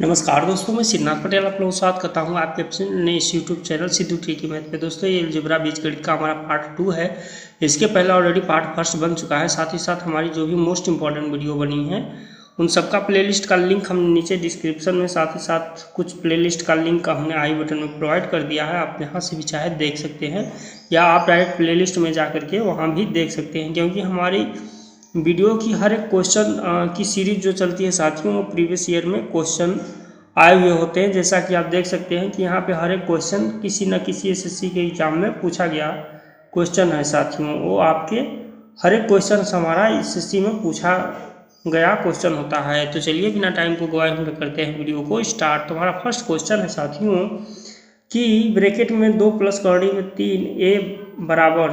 नमस्कार दोस्तों, मैं सिद्धार्थ पटेल आप लोगों के साथ करता हूं आपके अपने इस YouTube channel Sidhu tricky math पे। दोस्तों, ये अलजेब्रा बीजगणित का हमारा पार्ट 2 है। इसके पहले ऑलरेडी पार्ट फर्स्ट बन चुका है। साथ ही साथ हमारी जो भी मोस्ट इंपॉर्टेंट वीडियो बनी है उन सबका प्लेलिस्ट का लिंक हम नीचे डिस्क्रिप्शन में, साथ ही साथ कुछ प्लेलिस्ट का लिंक हमने आई बटन में प्रोवाइड कर दिया है। आप यहाँ से भी चाहे देख सकते हैं या आप डायरेक्ट प्लेलिस्ट में जा करके वहाँ भी देख सकते हैं, क्योंकि हमारी वीडियो की हर एक क्वेश्चन की सीरीज जो चलती है साथियों, वो प्रीवियस ईयर में क्वेश्चन आए हुए होते हैं। जैसा कि आप देख सकते हैं कि यहाँ पे हर एक क्वेश्चन किसी न किसी एसएससी के एग्जाम में पूछा गया क्वेश्चन है साथियों। वो आपके हर एक क्वेश्चन हमारा एसएससी में पूछा गया क्वेश्चन होता है। तो चलिए बिना टाइम को गवाए हम करते हैं वीडियो को स्टार्ट। तो हमारा फर्स्ट क्वेश्चन है साथियों कि ब्रैकेट में 2 प्लस करनी में 3 ए बराबर,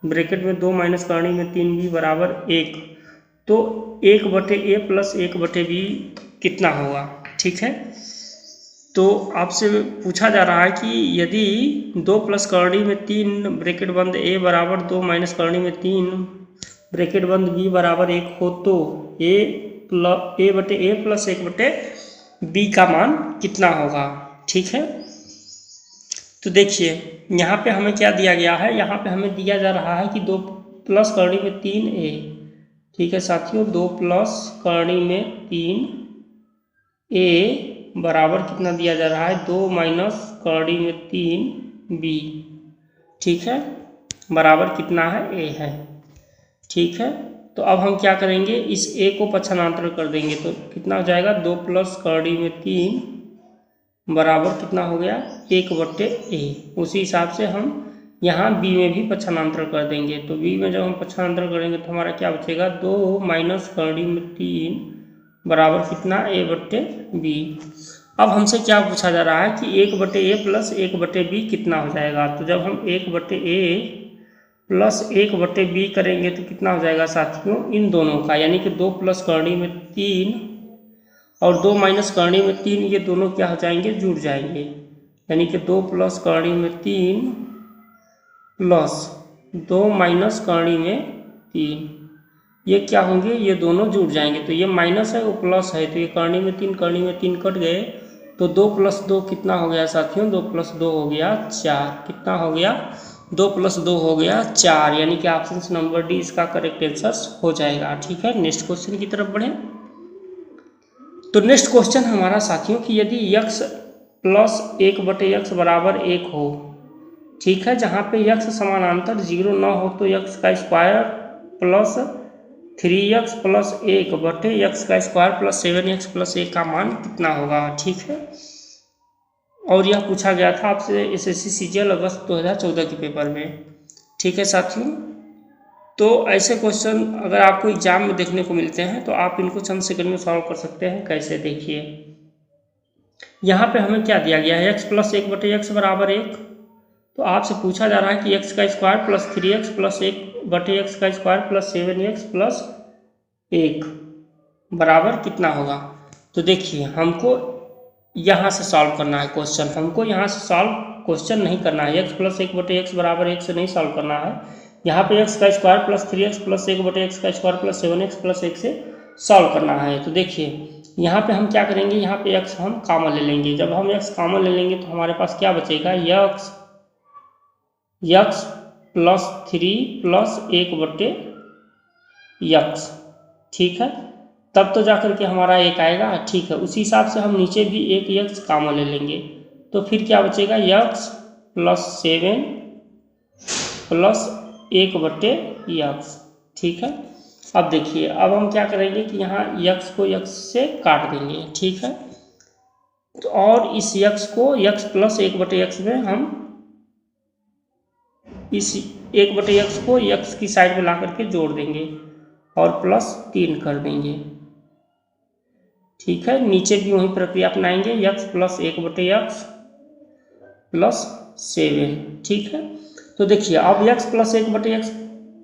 ब्रैकेट में 2 माइनस करनी में 3 बी बराबर 1, तो 1/a प्लस 1/b कितना होगा। ठीक है, तो आपसे पूछा जा रहा है कि यदि 2 प्लस करनी में 3 ब्रैकेट बंद a बराबर 2 माइनस करनी में 3 ब्रैकेट बंद b बराबर 1 हो, तो a/a प्लस 1/b का मान कितना होगा। ठीक है, तो देखिए यहाँ पे हमें क्या दिया गया है। यहाँ पे हमें दिया जा रहा है कि 2 प्लस करनी में 3a। ठीक है साथियों, 2 प्लस करनी में 3a बराबर कितना दिया जा रहा है, 2 माइनस करनी में 3b। ठीक है, बराबर कितना है, a है। ठीक है, तो अब हम क्या करेंगे, इस a को पक्षांतर कर देंगे तो कितना हो जाएगा, 2 प्लस करनी में 3 बराबर कितना हो गया, 1/a। उसी हिसाब से हम यहाँ b में भी पक्षांतर कर देंगे। तो b में जब हम पक्षांतर करेंगे तो हमारा क्या बचेगा, 2 माइनस करनी में 3 बराबर कितना, a/b। अब हमसे क्या पूछा जा रहा है कि 1/a प्लस 1/b कितना हो जाएगा। तो जब हम 1/a प्लस 1/b करेंगे तो कितना हो जाएगा साथियों, इन दोनों का, यानी कि 2 प्लस करनी में 3 और 2 माइनस करनी में 3, ये दोनों क्या हो जाएंगे, जुड़ जाएंगे। यानी कि 2 प्लस करनी में 3 प्लस 2 माइनस करनी में 3, ये क्या होंगे, ये दोनों जुड़ जाएंगे। तो ये माइनस है, वो प्लस है, तो ये करनी में 3 कट गए, तो 2 प्लस 2 कितना हो गया साथियों, 2 प्लस 2 हो गया 4। कितना हो गया, 2 प्लस 2 हो गया 4, यानी कि ऑप्शन नंबर डी इसका करेक्ट आंसर हो जाएगा। ठीक है, नेक्स्ट क्वेश्चन की तरफ बढ़ें। तो नेक्स्ट क्वेश्चन हमारा साथियों कि यदि x प्लस 1/x बराबर 1 हो, ठीक है, जहाँ पे x समानांतर 0 न हो तो x का square plus 3x plus 1/x का स्क्वायर प्लस 7x प्लस 1 का मान कितना होगा। ठीक है, और यह पूछा गया था आपसे एसएससी सीजीएल अगस्त 2014 के पेपर में। ठीक है साथियों, तो ऐसे क्वेश्चन अगर आपको एग्जाम में देखने को मिलते हैं तो आप इनको चंद सेकंड में सॉल्व कर सकते हैं। कैसे, देखिए यहाँ पे हमें क्या दिया गया है, x प्लस 1/x बराबर 1, तो आपसे पूछा जा रहा है कि x का square plus 3x plus 1/x का स्क्वायर प्लस 7x प्लस 1 बराबर कितना होगा। तो देखिए हमको यहाँ से सॉल्व करना है क्वेश्चन, हमको यहाँ से सॉल्व क्वेश्चन नहीं करना है। x प्लस 1/x बराबर 1 से नहीं सॉल्व करना है, यहाँ पे x का square plus 3x plus 1/x का स्क्वायर प्लस 7x प्लस 1 से सॉल्व करना है। तो देखिए यहाँ पे हम क्या करेंगे, यहाँ पे x हम कॉमन ले लेंगे। जब हम x कॉमन ले लेंगे तो हमारे पास क्या बचेगा, x प्लस 3 प्लस 1/x। ठीक है, तब तो जाकर के हमारा 1 आएगा। ठीक है, उसी हिसाब से हम नीचे भी एक x कॉमन ले लेंगे तो फिर क्या बचेगा, x प्लस 7 प्लस 1/x। ठीक है, अब देखिए अब हम क्या करेंगे कि यहाँ x को x से काट देंगे। ठीक है, तो और इस x को x प्लस 1/x में हम इस 1/x को x की साइड में ला करके जोड़ देंगे और प्लस 3 कर देंगे। ठीक है, नीचे भी वही प्रक्रिया अपनाएंगे, x प्लस 1/x प्लस 7। ठीक है, तो देखिए अब x प्लस 1/x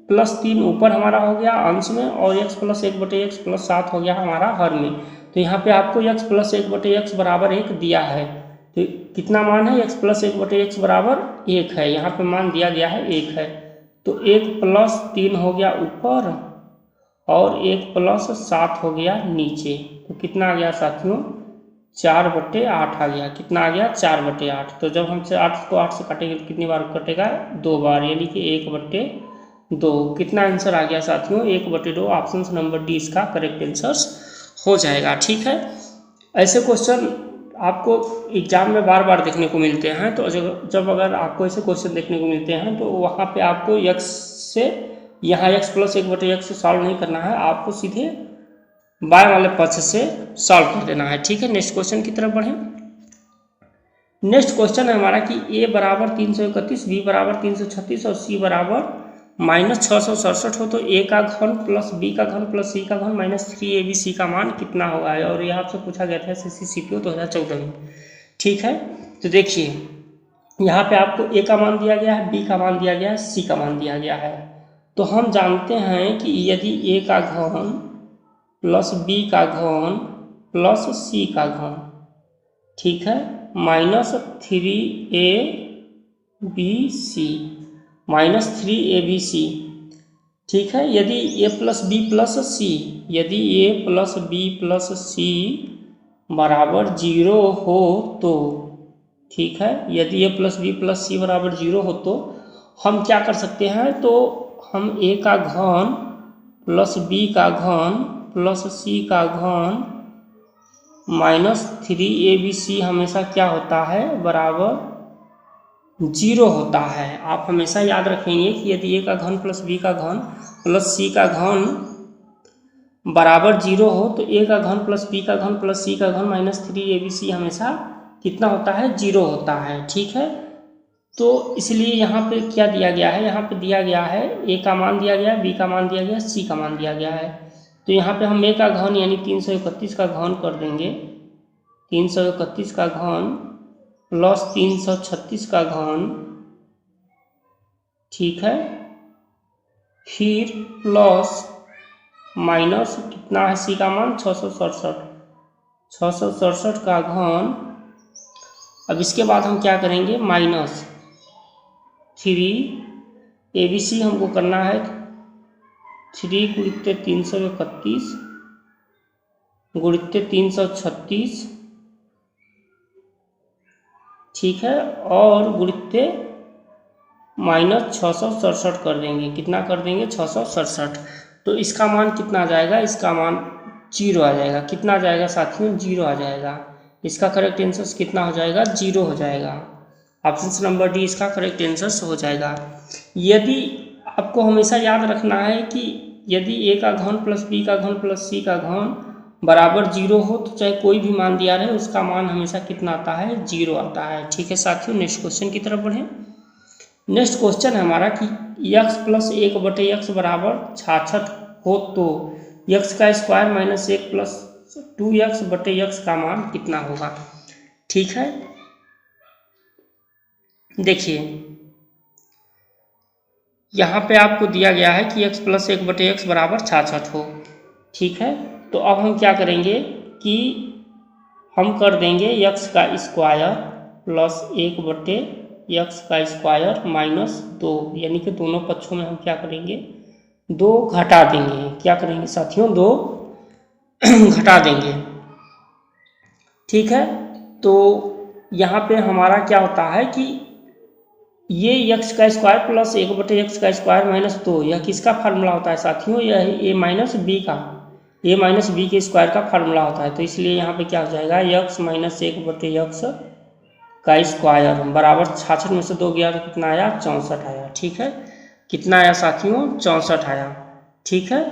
प्लस 3 ऊपर हमारा हो गया अंश में और x प्लस 1/x प्लस 7 हो गया हमारा हर में। तो यहाँ पे आपको x प्लस 1/x बराबर 1 दिया है, तो कितना मान है, x प्लस 1/x बराबर 1 है, यहाँ पे मान दिया गया है 1 है। तो 1 प्लस 3 हो गया ऊपर और 1 प्लस 7 हो गया नीचे। तो कितना आ गया साथियों, 4/8 आ गया। कितना आ गया? 4/8। तो जब हम 8 को 8 से काटेंगे तो कितनी बार कटेगा? 2 बार, यानी कि 1/2। कितना आंसर आ गया साथियों? 1/2। ऑप्शन नंबर डी इसका करेक्ट आंसर हो जाएगा। ठीक है, ऐसे क्वेश्चन आपको एग्जाम में बार बार देखने को मिलते हैं। तो जब अगर आपको ऐसे क्वेश्चन देखने को मिलते हैं तो वहाँ पे आपको x से यहाँ x + 1/x से सॉल्व नहीं करना है, आपको सीधे बाएं वाले पक्ष से सॉल्व कर देना है। ठीक है, नेक्स्ट क्वेश्चन की तरफ बढ़ें। नेक्स्ट क्वेश्चन है हमारा कि a = 331, b = 336 और c = -667 हो तो a का घन प्लस b का घन प्लस c का घन -3abc का मान कितना होगा? और ये आपसे पूछा गया था SSC CPO 2014 में। ठीक है, तो देखिए यहाँ पे आपको a का मान दिया गया है, b का मान दिया गया है, c का मान दिया गया है। तो हम जानते हैं कि यदि a का घन प्लस b का घन प्लस c का घन, ठीक है, -3abc, ठीक है, यदि a + b + c, यदि a + b + c बराबर 0 हो तो, ठीक है, यदि a + b + c बराबर 0 हो तो हम क्या कर सकते हैं? तो हम a का घन प्लस b का घन प्लस c का घन -3abc हमेशा क्या होता है? बराबर 0 होता है। आप हमेशा याद रखेंगे कि यदि a का घन प्लस b का घन प्लस c का घन बराबर 0 हो तो a का घन प्लस b का घन प्लस c का घन -3abc हमेशा कितना होता है? 0 होता है। ठीक है, तो इसलिए यहाँ पे क्या दिया गया है? यहाँ पे दिया गया है a का मान दिया गया है, b का मान दिया गया है, c का मान दिया गया है। तो यहाँ पे हम a का घन यानी 331 का घन कर देंगे, 331 का घन प्लस 336 का घन, ठीक है, फिर प्लस माइनस कितना है? c का मान 667 का घन। अब इसके बाद हम क्या करेंगे? -3abc हमको करना है 3 × 331 × 336, ठीक है, और गुणित -667 कर देंगे। कितना कर देंगे? 667। तो इसका मान कितना आ जाएगा? इसका मान 0 आ जाएगा। कितना आ जाएगा साथियों? 0 आ जाएगा। इसका करेक्ट आंसर कितना हो जाएगा? 0 हो जाएगा। ऑप्शन नंबर डी इसका करेक्ट आंसर हो जाएगा। यदि आपको हमेशा याद रखना है कि यदि a का घन प्लस b का घन प्लस c का घन बराबर 0 हो तो चाहे कोई भी मान दिया रहे उसका मान हमेशा कितना आता है? 0 आता है। ठीक है साथियों, नेक्स्ट क्वेश्चन की तरफ बढ़ें। नेक्स्ट क्वेश्चन है हमारा कि x + 1/x बराबर 66 हो तो x का स्क्वायर -1 + 2x/x का मान कितना होगा? ठीक है, देखिए यहाँ पे आपको दिया गया है कि x + 1/x बराबर 66 हो। ठीक है, तो अब हम क्या करेंगे कि हम कर देंगे x का स्क्वायर प्लस 1/x का स्क्वायर -2, यानी कि दोनों पक्षों में हम क्या करेंगे? 2 घटा देंगे। क्या करेंगे साथियों? 2 घटा देंगे। ठीक है, तो यहाँ पे हमारा क्या होता है कि ये x का स्क्वायर प्लस 1/x का स्क्वायर -2 यह किसका फार्मूला होता है साथियों? यह a - b का, a - b के स्क्वायर का फार्मूला होता है। तो इसलिए यहाँ पे क्या हो जाएगा? x - 1/x का स्क्वायर बराबर 66 में से 2 गया तो कितना आया? 64 आया। ठीक है, कितना आया साथियों? 64 आया। ठीक है,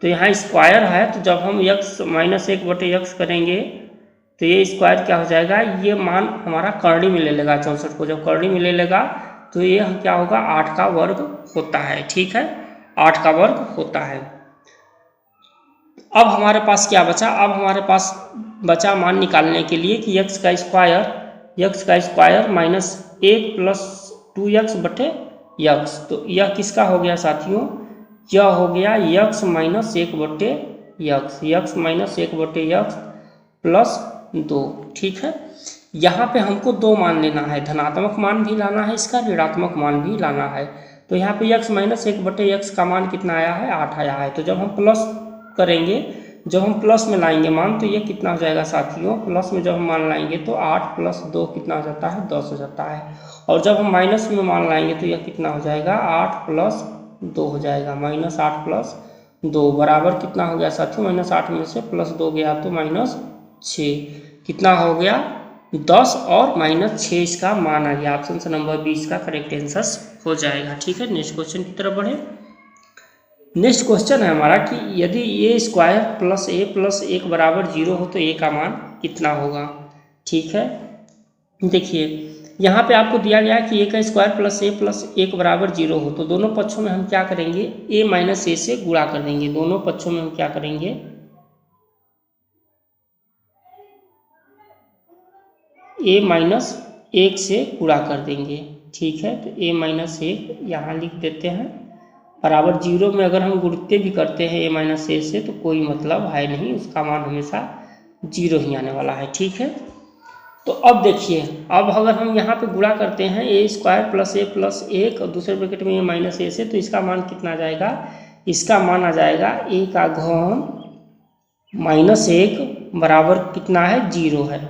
तो यहाँ स्क्वायर है तो जब हम x - 1/x करेंगे तो ये स्क्वायर क्या हो जाएगा? ये मान हमारा करड़ी में ले लेगा 64 को। जब करड़ी में ले लेगा तो ये क्या होगा? 8 का वर्ग होता है। ठीक है, 8 का वर्ग होता है। अब हमारे पास क्या बचा? अब हमारे पास बचा मान निकालने के लिए कि x का स्क्वायर -1 + 2x/x। तो यह किसका हो गया साथियों? यह हो गया x - 1/x प्लस 2। ठीक है, यहाँ पे हमको 2 मान लेना है, धनात्मक मान भी लाना है, इसका ऋणात्मक मान भी लाना है। तो यहाँ पे x - 1/x का मान कितना आया है? 8 आया है। तो जब हम प्लस करेंगे जब हम प्लस में लाएंगे मान तो ये कितना हो जाएगा साथियों, प्लस में जब हम मान लाएंगे तो 8 + 2 कितना हो जाता है 10 हो जाता है। और जब हम माइनस में मान लाएंगे तो यह कितना हो जाएगा 8 + 2 हो जाएगा, -8 + 2 बराबर कितना हो गया साथियों, -8 में से +2 गया तो -6 कितना हो गया 10 और -6 इसका मान आ गया। ऑप्शन नंबर 20 का करेक्ट आंसर हो जाएगा। ठीक है, नेक्स्ट क्वेश्चन की तरफ बढ़े। नेक्स्ट क्वेश्चन है हमारा कि यदि a² + a + 1 बराबर 0 हो तो a का मान कितना होगा। ठीक है, देखिए यहाँ पे आपको दिया गया है कि a² + a + 1 बराबर 0 हो तो दोनों पक्षों में हम क्या करेंगे, a - a से गुणा कर देंगे। दोनों पक्षों में हम क्या करेंगे, a - 1 से गुणा कर देंगे। ठीक है, तो a - 1 यहाँ लिख देते हैं बराबर 0 में अगर हम गुणते भी करते हैं a - a से तो कोई मतलब है नहीं, उसका मान हमेशा 0 ही आने वाला है। ठीक है, तो अब देखिए, अब अगर हम यहाँ पे गुणा करते हैं a² + a + 1 और दूसरे ब्रैकेट में a - a से तो इसका मान कितना आ जाएगा, इसका मान आ जाएगा a का घन -1 बराबर कितना है 0 है।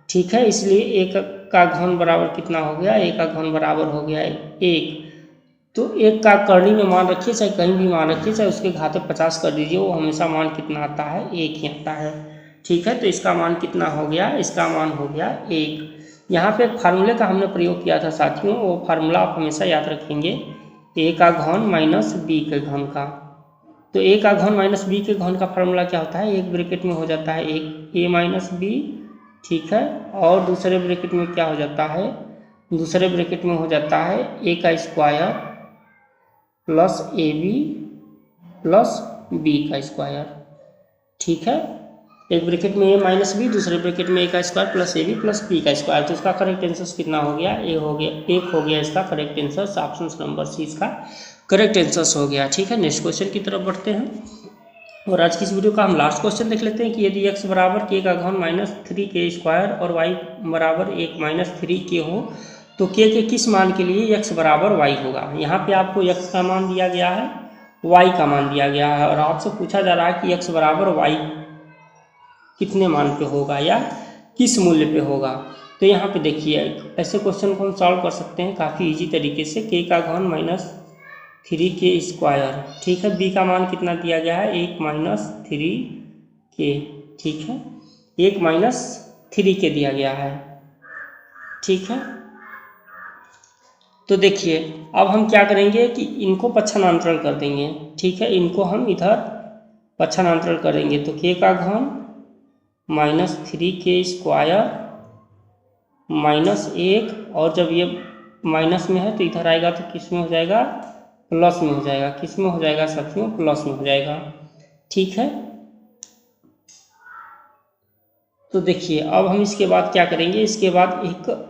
ठीक है, इसलिए a का घन बराबर कितना हो गया, a का घन बराबर हो गया 1। तो 1 का करनी में मान रखिए, चाहे कहीं भी मान रखिए, चाहे उसके घाते 50 कर दीजिए, वो हमेशा मान कितना आता है 1 ही आता है। ठीक है, तो इसका मान कितना हो गया, इसका मान हो गया 1। यहाँ पे एक फार्मूले का हमने प्रयोग किया था साथियों, वो फार्मूला आप हमेशा याद रखेंगे, a का घन -b के घन का। तो a का घन -b के घन का फार्मूला क्या होता है, एक ब्रैकेट में हो जाता है a - b। ठीक है, और दूसरे ब्रैकेट में क्या हो जाता है, दूसरे ब्रैकेट में हो जाता है a² + ab + b का स्क्वायर। ठीक है, एक ब्रैकेट में a - b, दूसरे ब्रैकेट में a² + ab + b का स्क्वायर। तो इसका करेक्ट आंसर कितना हो गया, a हो गया, 1 हो गया इसका correct answer. Option number C इसका करेक्ट आंसर हो गया। ठीक है, नेक्स्ट क्वेश्चन की तरफ बढ़ते हैं और आज की इस वीडियो का हम लास्ट क्वेश्चन देख लेते हैं कि यदि x बराबर k का घन -3k² और y बराबर 1 - 3k हो तो k के किस मान के लिए x बराबर y होगा। यहाँ पे आपको x का मान दिया गया है, y का मान दिया गया है और आपसे पूछा जा रहा है कि x बराबर y कितने मान पे होगा या किस मूल्य पे होगा। तो यहाँ पे देखिए, ऐसे क्वेश्चन को हम सॉल्व कर सकते हैं काफ़ी इजी तरीके से। k का घन -3k²। ठीक है, b का मान कितना दिया गया है 1 - 3k। ठीक है, 1 - 3k दिया गया है। ठीक है, तो देखिए अब हम क्या करेंगे कि इनको पक्षांतरण कर देंगे। ठीक है, इनको हम इधर पक्षांतरण करेंगे तो k का घन -3k² -1 और जब ये माइनस में है तो इधर आएगा तो किस में हो जाएगा, प्लस में हो जाएगा। किस में हो जाएगा साथियों, प्लस में हो जाएगा। ठीक है, तो देखिए अब हम इसके बाद क्या करेंगे, इसके बाद एक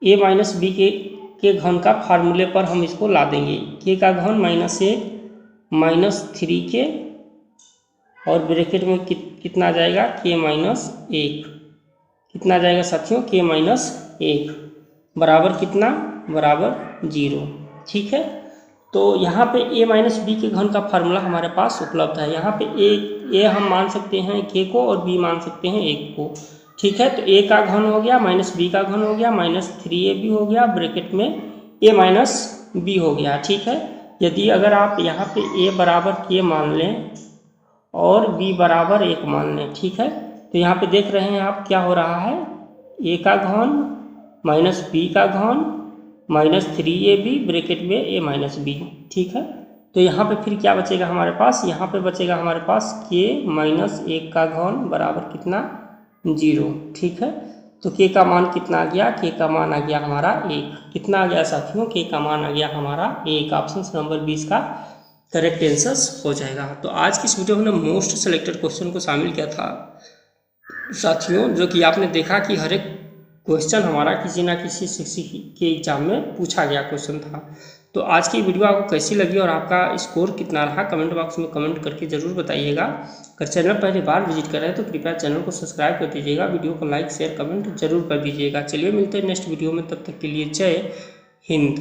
a - b के घन का फार्मूले पर हम इसको ला देंगे। k का घन -1 - 3k और ब्रैकेट में कितना आ जाएगा k - 1 कितना आ जाएगा साथियों, k - 1 बराबर कितना, बराबर 0। ठीक है, तो यहाँ पे a - b के घन का फार्मूला हमारे पास उपलब्ध है। यहाँ पे a हम मान सकते हैं k को और b मान सकते हैं 1 को। ठीक है, तो a का घन हो गया -b का घन हो गया -3ab हो गया, ब्रैकेट में a - b हो गया। ठीक है, यदि अगर आप यहाँ पे a बराबर k मान लें और b बराबर 1 मान लें। ठीक है, तो यहाँ पे देख रहे हैं आप क्या हो रहा है, a का घन -b का घन -3ab ब्रैकेट में a - b। ठीक है, तो यहाँ पे फिर क्या बचेगा हमारे पास, यहाँ पे बचेगा हमारे पास k - 1 का घन बराबर कितना, 0। ठीक है, तो k का मान कितना आ गया, k का मान आ गया हमारा 1। कितना आ गया साथियों, k का मान आ गया हमारा 1। ऑप्शन नंबर 20 का करेक्ट आंसर हो जाएगा। तो आज की इस वीडियो में हमने मोस्ट सेलेक्टेड क्वेश्चन को शामिल किया था साथियों, जो कि आपने देखा कि हर एक क्वेश्चन हमारा किसी ना किसी शिक्षक के एग्जाम में पूछा गया क्वेश्चन था। तो आज की वीडियो आपको कैसी लगी और आपका स्कोर कितना रहा कमेंट बॉक्स में कमेंट करके ज़रूर बताइएगा। अगर चैनल पहली बार विजिट कर रहे हैं तो कृपया चैनल को सब्सक्राइब कर दीजिएगा, वीडियो को लाइक शेयर कमेंट जरूर कर दीजिएगा। चलिए मिलते हैं नेक्स्ट वीडियो में, तब तक के लिए जय हिंद।